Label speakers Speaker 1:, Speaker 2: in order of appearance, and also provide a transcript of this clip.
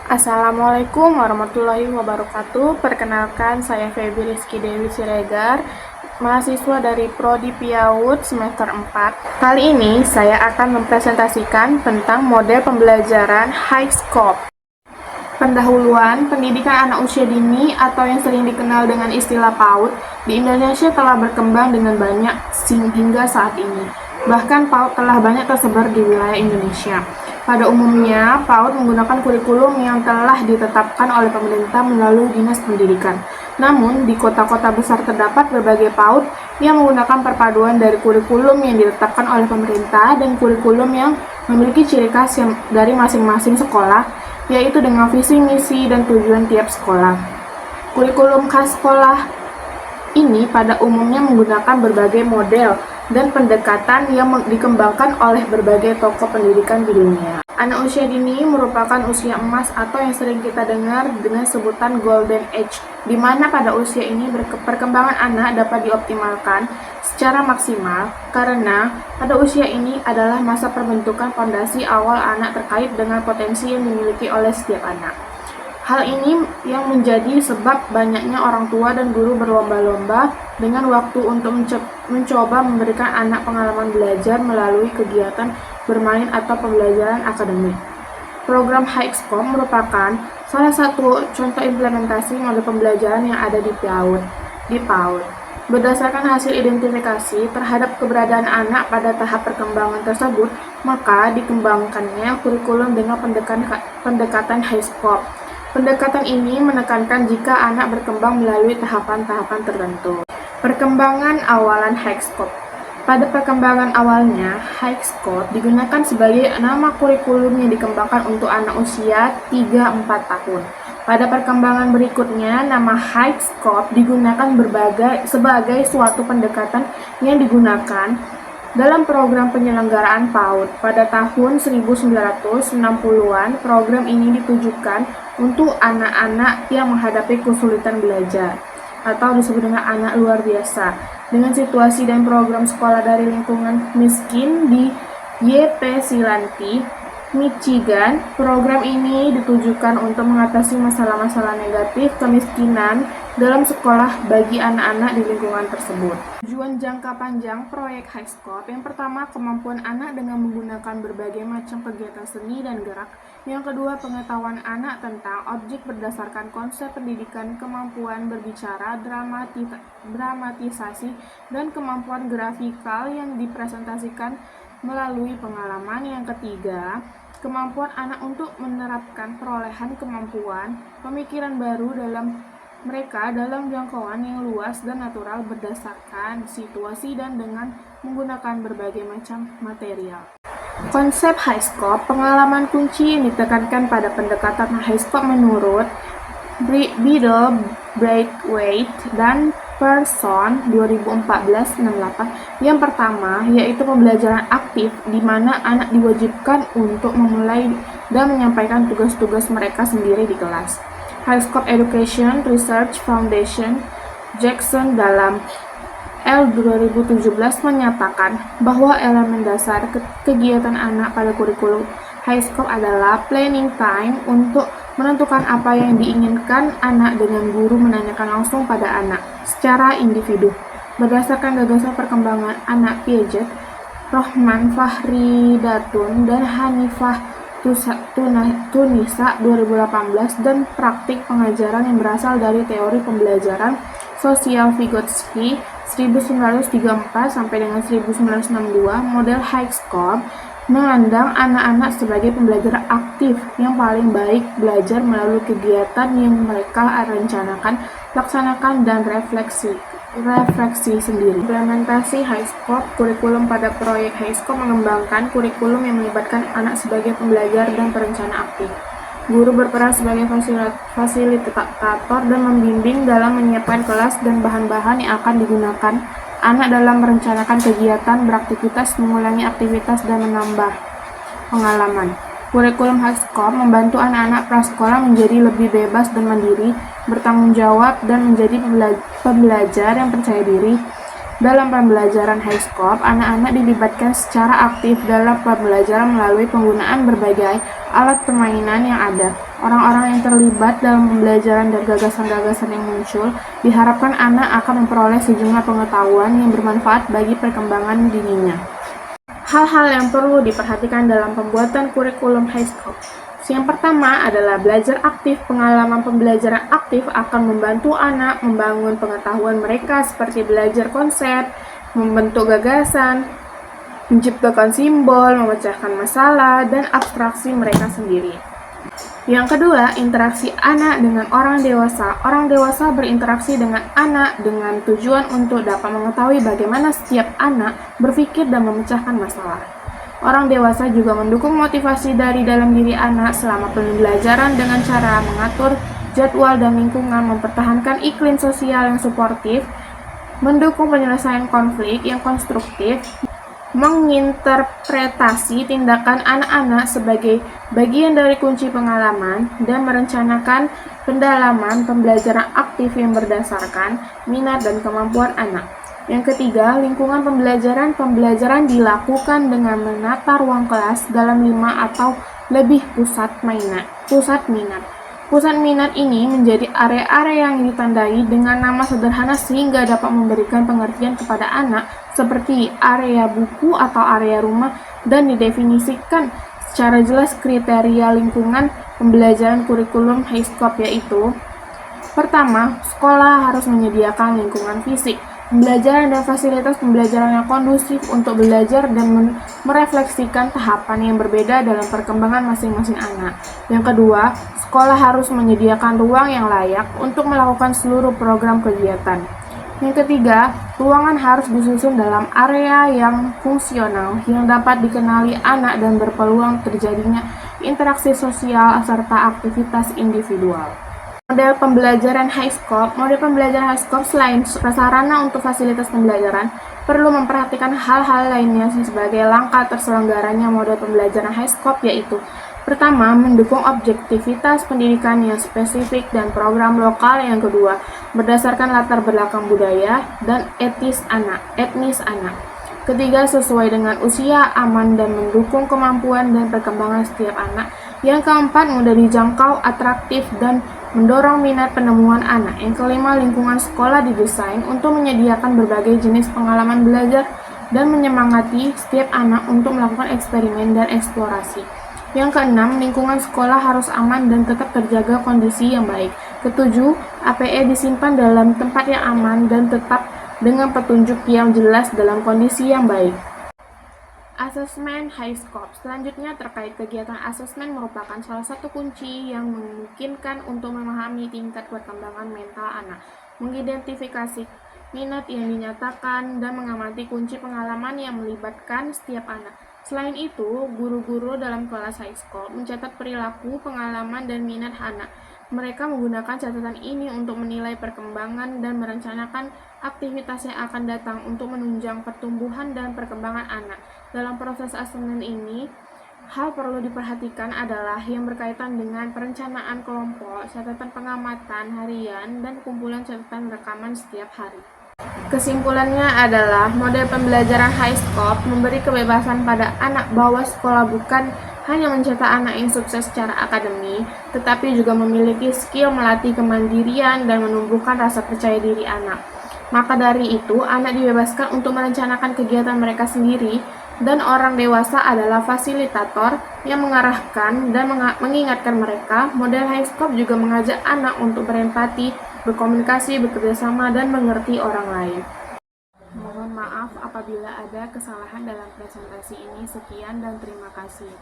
Speaker 1: Assalamualaikum warahmatullahi wabarakatuh. Perkenalkan, saya Feby Rizky Dewi Siregar, mahasiswa dari Prodi PIAUD semester 4. Kali ini saya akan mempresentasikan tentang model pembelajaran high scope. Pendahuluan, pendidikan anak usia dini atau yang sering dikenal dengan istilah PAUD di Indonesia telah berkembang dengan banyak hingga saat ini. Bahkan PAUD telah banyak tersebar di wilayah Indonesia. Pada umumnya, PAUD menggunakan kurikulum yang telah ditetapkan oleh pemerintah melalui Dinas Pendidikan. Namun, di kota-kota besar terdapat berbagai PAUD yang menggunakan perpaduan dari kurikulum yang ditetapkan oleh pemerintah dan kurikulum yang memiliki ciri khas dari masing-masing sekolah, yaitu dengan visi, misi, dan tujuan tiap sekolah. Kurikulum khas sekolah ini pada umumnya menggunakan berbagai model dan pendekatan yang dikembangkan oleh berbagai tokoh pendidikan di dunia. Anak usia dini merupakan usia emas atau yang sering kita dengar dengan sebutan Golden Age, di mana pada usia ini perkembangan anak dapat dioptimalkan secara maksimal karena pada usia ini adalah masa pembentukan fondasi awal anak terkait dengan potensi yang dimiliki oleh setiap anak. Hal ini yang menjadi sebab banyaknya orang tua dan guru berlomba-lomba dengan waktu untuk mencoba memberikan anak pengalaman belajar melalui kegiatan bermain atau pembelajaran akademik. Program High Scope merupakan salah satu contoh implementasi model pembelajaran yang ada di PAUD. Berdasarkan hasil identifikasi terhadap keberadaan anak pada tahap perkembangan tersebut, maka dikembangkannya kurikulum dengan pendekatan High Scope. Pendekatan ini menekankan jika anak berkembang melalui tahapan-tahapan tertentu. Perkembangan awalan High Scope. Pada perkembangan awalnya, High Scope digunakan sebagai nama kurikulum yang dikembangkan untuk anak usia 3-4 tahun. Pada perkembangan berikutnya, nama High Scope digunakan sebagai suatu pendekatan yang digunakan dalam program penyelenggaraan PAUD. Pada tahun 1960-an, program ini ditujukan untuk anak-anak yang menghadapi kesulitan belajar atau disebut dengan anak luar biasa dengan situasi dan program sekolah dari lingkungan miskin di Ypsilanti, Michigan. Program ini ditujukan untuk mengatasi masalah-masalah negatif kemiskinan dalam sekolah bagi anak-anak di lingkungan tersebut. Tujuan jangka panjang proyek High Scope yang pertama, kemampuan anak dengan menggunakan berbagai macam kegiatan seni dan gerak. Yang kedua, pengetahuan anak tentang objek berdasarkan konsep pendidikan, kemampuan berbicara, dramatisasi, dan kemampuan grafikal yang dipresentasikan melalui pengalaman. Yang ketiga, kemampuan anak untuk menerapkan perolehan kemampuan pemikiran baru dalam jangkauan yang luas dan natural berdasarkan situasi dan dengan menggunakan berbagai macam material. Konsep High Scope, pengalaman kunci yang ditekankan pada pendekatan High Scope menurut Biddle, Braithwaite, dan Person 2014-68. Yang pertama, yaitu pembelajaran aktif, di mana anak diwajibkan untuk memulai dan menyampaikan tugas-tugas mereka sendiri di kelas. High Scope Education Research Foundation Jackson dalam L 2017 menyatakan bahwa elemen dasar kegiatan anak pada kurikulum High Scope adalah planning time untuk menentukan apa yang diinginkan anak dengan guru menanyakan langsung pada anak secara individu. Berdasarkan gagasan perkembangan anak Piaget, Rohman Fahridatun, dan Hanifah Tunisa 2018 dan praktik pengajaran yang berasal dari teori pembelajaran sosial Vygotsky 1934 sampai dengan 1962, model High Scope memandang anak-anak sebagai pembelajar aktif yang paling baik belajar melalui kegiatan yang mereka rencanakan, laksanakan, dan refleksi sendiri. Implementasi High Scope kurikulum pada proyek High Scope mengembangkan kurikulum yang melibatkan anak sebagai pembelajar dan perencana aktif. Guru berperan sebagai fasilitator dan membimbing dalam menyiapkan kelas dan bahan-bahan yang akan digunakan anak dalam merencanakan kegiatan, beraktivitas, mengulangi aktivitas, dan menambah pengalaman. Kurikulum High Scope membantu anak-anak prasekolah menjadi lebih bebas dan mandiri, bertanggung jawab, dan menjadi pembelajar yang percaya diri. Dalam pembelajaran Highscope, anak-anak dilibatkan secara aktif dalam pembelajaran melalui penggunaan berbagai alat permainan yang ada. Orang-orang yang terlibat dalam pembelajaran dan gagasan-gagasan yang muncul diharapkan anak akan memperoleh sejumlah pengetahuan yang bermanfaat bagi perkembangan dirinya. Hal-hal yang perlu diperhatikan dalam pembuatan kurikulum Highscope. Yang pertama adalah belajar aktif. Pengalaman pembelajaran aktif akan membantu anak membangun pengetahuan mereka seperti belajar konsep, membentuk gagasan, menciptakan simbol, memecahkan masalah, dan abstraksi mereka sendiri. Yang kedua, interaksi anak dengan orang dewasa. Orang dewasa berinteraksi dengan anak dengan tujuan untuk dapat mengetahui bagaimana setiap anak berpikir dan memecahkan masalah. Orang dewasa juga mendukung motivasi dari dalam diri anak selama pembelajaran dengan cara mengatur jadwal dan lingkungan, mempertahankan iklim sosial yang suportif, mendukung penyelesaian konflik yang konstruktif, menginterpretasi tindakan anak-anak sebagai bagian dari kunci pengalaman, dan merencanakan pendalaman pembelajaran aktif yang berdasarkan minat dan kemampuan anak. Yang ketiga, lingkungan pembelajaran. Pembelajaran dilakukan dengan menata ruang kelas dalam 5 atau lebih pusat minat. Pusat minat ini menjadi area-area yang ditandai dengan nama sederhana sehingga dapat memberikan pengertian kepada anak seperti area buku atau area rumah, dan didefinisikan secara jelas kriteria lingkungan pembelajaran kurikulum Highscope, yaitu: pertama, sekolah harus menyediakan lingkungan fisik, pembelajaran dan fasilitas pembelajaran yang kondusif untuk belajar dan merefleksikan tahapan yang berbeda dalam perkembangan masing-masing anak. Yang kedua, sekolah harus menyediakan ruang yang layak untuk melakukan seluruh program kegiatan. Yang ketiga, ruangan harus disusun dalam area yang fungsional yang dapat dikenali anak dan berpeluang terjadinya interaksi sosial serta aktivitas individual. Model pembelajaran Highscope selain sarana untuk fasilitas pembelajaran, perlu memperhatikan hal-hal lainnya sebagai langkah terselenggaranya model pembelajaran Highscope, yaitu: pertama, mendukung objektivitas pendidikan yang spesifik dan program lokal. Yang kedua, berdasarkan latar belakang budaya dan etnis anak. Ketiga, sesuai dengan usia, aman, dan mendukung kemampuan dan perkembangan setiap anak. Yang keempat, mudah dijangkau, atraktif, dan mendorong minat penemuan anak. Yang kelima, lingkungan sekolah didesain untuk menyediakan berbagai jenis pengalaman belajar dan menyemangati setiap anak untuk melakukan eksperimen dan eksplorasi. Yang keenam, lingkungan sekolah harus aman dan tetap terjaga kondisi yang baik. Ketujuh, APE disimpan dalam tempat yang aman dan tetap dengan petunjuk yang jelas dalam kondisi yang baik. Asesmen Highscope. Selanjutnya, terkait kegiatan asesmen merupakan salah satu kunci yang memungkinkan untuk memahami tingkat perkembangan mental anak, mengidentifikasi minat yang dinyatakan, dan mengamati kunci pengalaman yang melibatkan setiap anak. Selain itu, guru-guru dalam kelas Highscope mencatat perilaku, pengalaman, dan minat anak. Mereka menggunakan catatan ini untuk menilai perkembangan dan merencanakan aktivitas yang akan datang untuk menunjang pertumbuhan dan perkembangan anak. Dalam proses asesmen ini, hal perlu diperhatikan adalah yang berkaitan dengan perencanaan kelompok, catatan pengamatan harian, dan kumpulan catatan rekaman setiap hari. Kesimpulannya adalah model pembelajaran Highscope memberi kebebasan pada anak bahwa sekolah bukan hanya mencetak anak yang sukses secara akademik, tetapi juga memiliki skill melatih kemandirian dan menumbuhkan rasa percaya diri anak. Maka dari itu, anak dibebaskan untuk merencanakan kegiatan mereka sendiri, dan orang dewasa adalah fasilitator yang mengarahkan dan mengingatkan mereka. Model Highscope juga mengajak anak untuk berempati, berkomunikasi, bekerjasama, dan mengerti orang lain. Mohon maaf apabila ada kesalahan dalam presentasi ini. Sekian dan terima kasih.